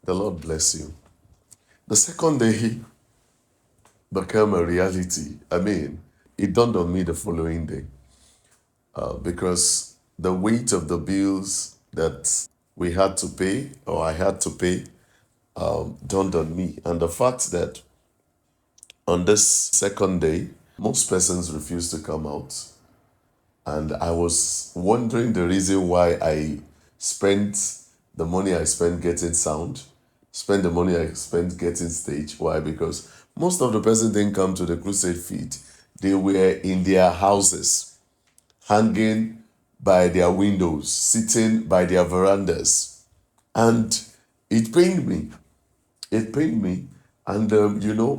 The Lord bless you. The second day became a reality. It dawned on me the following day because the weight of the bills that we had to pay, or I had to pay, dawned on me. And the fact that on this second day, most persons refused to come out. And I was wondering the reason why I spent the money I spent getting sound, spend the money I spent getting stage. Why? Because most of the persons didn't come to the crusade feed. They were in their houses, hanging by their windows, sitting by their verandas. And it pained me. It pained me. And,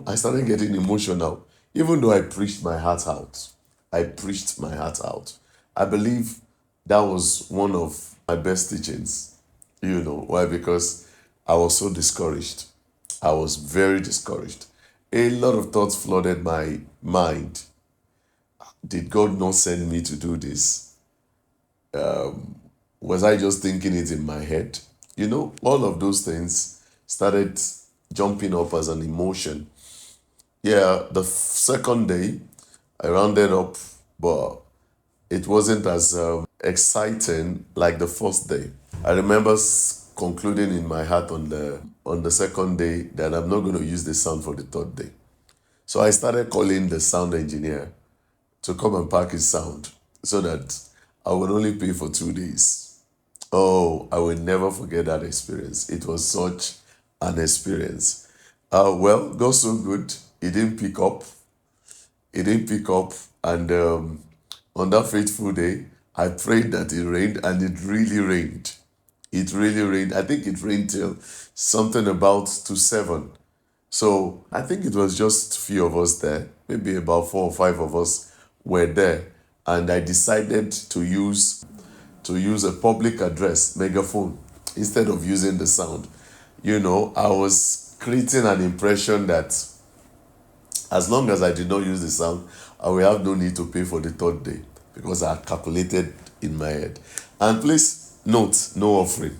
I started getting emotional, even though I preached my heart out. I preached my heart out. I believe that was one of my best teachings. Why? Because I was so discouraged. I was very discouraged. A lot of thoughts flooded my mind. Did God not send me to do this? Was I just thinking it in my head? All of those things started jumping up as an emotion. Yeah, the second day, I rounded up, but it wasn't as exciting like the first day. I remember concluding in my heart on the second day that I'm not going to use the sound for the third day. So I started calling the sound engineer to come and pack his sound so that I would only pay for 2 days. Oh, I will never forget that experience. It was such an experience. Well, God so good. It didn't pick up. It didn't pick up. And on that fateful day, I prayed that it rained, and it really rained. It really rained. I think it rained till something about to 7. So I think it was just a few of us there. Maybe about 4 or 5 of us were there. And I decided to use a public address megaphone instead of using the sound. I was creating an impression that as long as I did not use the sound, I will have no need to pay for the third day because I had calculated in my head. And please note, no offering.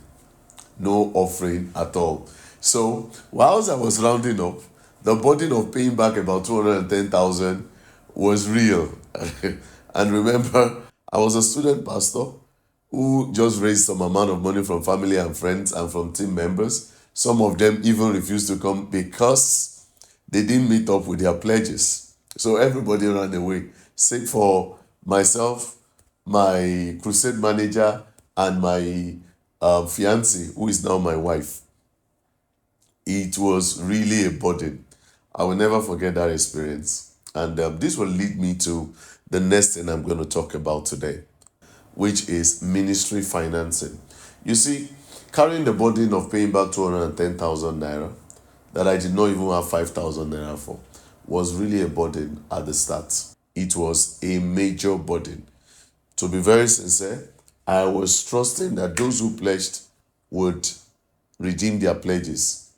No offering at all. So whilst I was rounding up, the burden of paying back about 210,000 was real. And remember, I was a student pastor who just raised some amount of money from family and friends and from team members. Some of them even refused to come because they didn't meet up with their pledges. So everybody ran away, save for myself, my crusade manager, and my fiancée, who is now my wife. It was really a burden. I will never forget that experience. And this will lead me to the next thing I'm going to talk about today, which is ministry financing. You see, carrying the burden of paying back 210,000 naira that I did not even have 5,000 naira for was really a burden at the start. It was a major burden. To be very sincere, I was trusting that those who pledged would redeem their pledges,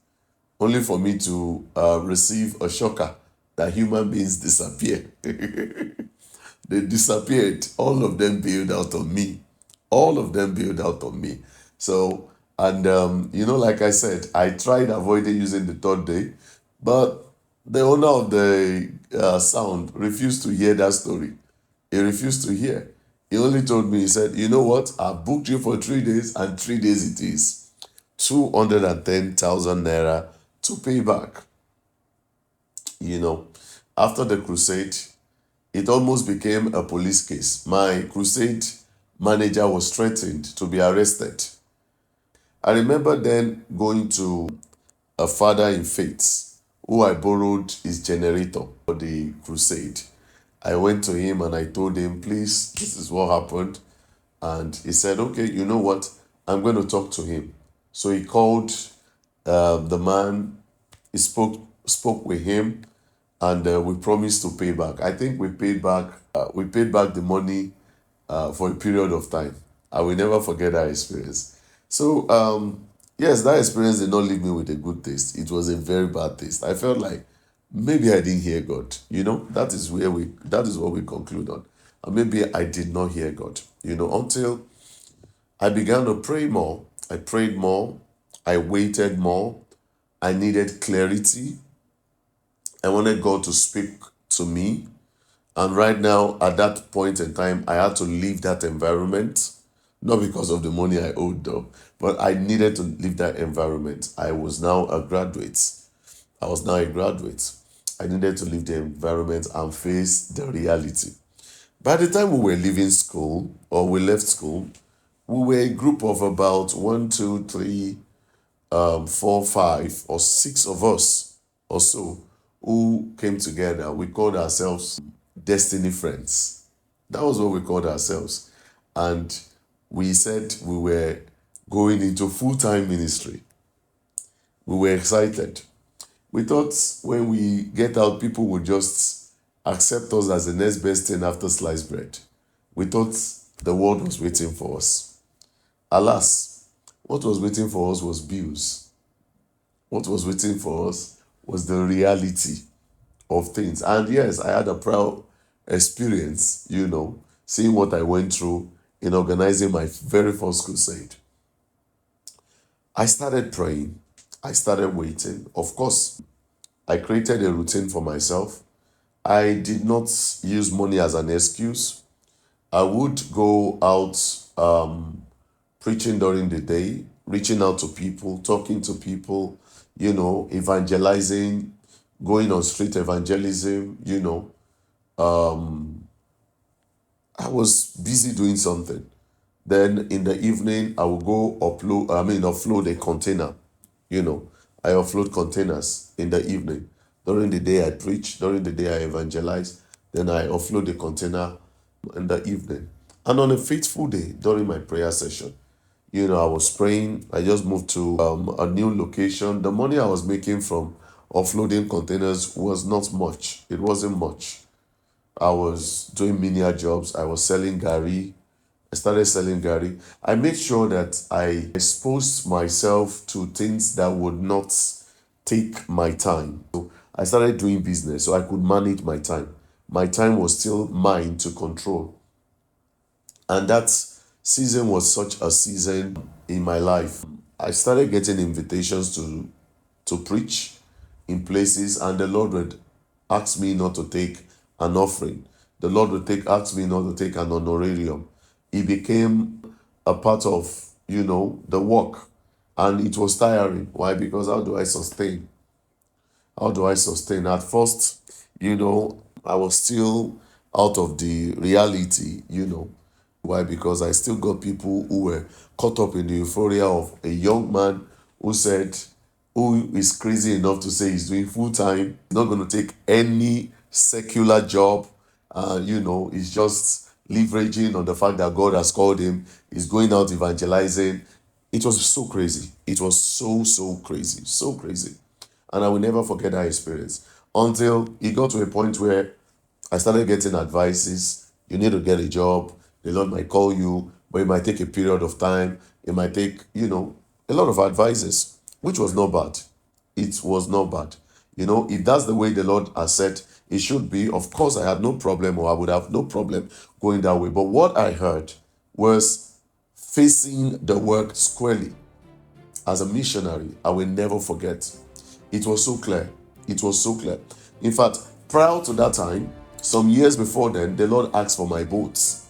only for me to receive a shocker that human beings disappear. They disappeared. All of them bailed out on me. All of them bailed out on me. So, and like I said, I tried avoiding using the third day, but the owner of the sound refused to hear that story. He refused to hear. He only told me, he said, you know what? I booked you for 3 days, and 3 days it is. 210,000 naira to pay back. After the crusade, it almost became a police case. My crusade manager was threatened to be arrested. I remember then going to a father in faith who I borrowed his generator for the crusade. I went to him and I told him, please, this is what happened. And he said, okay, you know what? I'm going to talk to him. So he called the man, he spoke with him, and we promised to pay back. I think we paid back the money for a period of time. I will never forget that experience. So yes, that experience did not leave me with a good taste. It was a very bad taste. I felt like maybe I didn't hear God. That is what we conclude on. And maybe I did not hear God. Until I began to pray more. I prayed more. I waited more. I needed clarity. I wanted God to speak to me. And right now, at that point in time, I had to leave that environment, not because of the money I owed though, but I needed to leave that environment. I was now a graduate. I was now a graduate. I needed to leave the environment and face the reality. By the time we were leaving school, or we left school, we were a group of about one, two, three, 4, 5, or 6 of us or so who came together. We called ourselves Destiny Friends. That was what we called ourselves. And we said we were going into full-time ministry. We were excited. We thought when we get out, people would just accept us as the next best thing after sliced bread. We thought the world was waiting for us. Alas, what was waiting for us was bills. What was waiting for us was the reality of things. And yes, I had a proud experience, seeing what I went through in organizing my very first crusade. I started praying. I started waiting. Of course, I created a routine for myself. I did not use money as an excuse. I would go out preaching during the day, reaching out to people, talking to people, evangelizing, going on street evangelism, I was busy doing something. Then in the evening, I will go offload a container. I offload containers in the evening. During the day, I preach. During the day, I evangelize. Then I offload the container in the evening. And on a faithful day, during my prayer session, I was praying. I just moved to a new location. The money I was making from offloading containers was not much. It wasn't much. I was doing menial jobs. I was selling gari. I started selling gari. I made sure that I exposed myself to things that would not take my time. So I started doing business so I could manage my time. My time was still mine to control. And that season was such a season in my life. I started getting invitations to preach in places, and the Lord would ask me not to take an offering. The Lord would ask me not to take an honorarium. It became a part of, the work. And it was tiring. Why? Because how do I sustain? How do I sustain? At first, I was still out of the reality. Why? Because I still got people who were caught up in the euphoria of a young man who is crazy enough to say he's doing full time, not going to take any secular job. He's just leveraging on the fact that God has called him. He's going out evangelizing. It was so crazy. It was so crazy. So crazy. And I will never forget that experience until it got to a point where I started getting advices. You need to get a job. The Lord might call you, but it might take a period of time. It might take, a lot of advices, which was not bad. It was not bad. If that's the way the Lord has said it should be, of course, I had no problem, or I would have no problem going that way. But what I heard was facing the work squarely. As a missionary, I will never forget. It was so clear. It was so clear. In fact, prior to that time, some years before then, the Lord asked for my boats.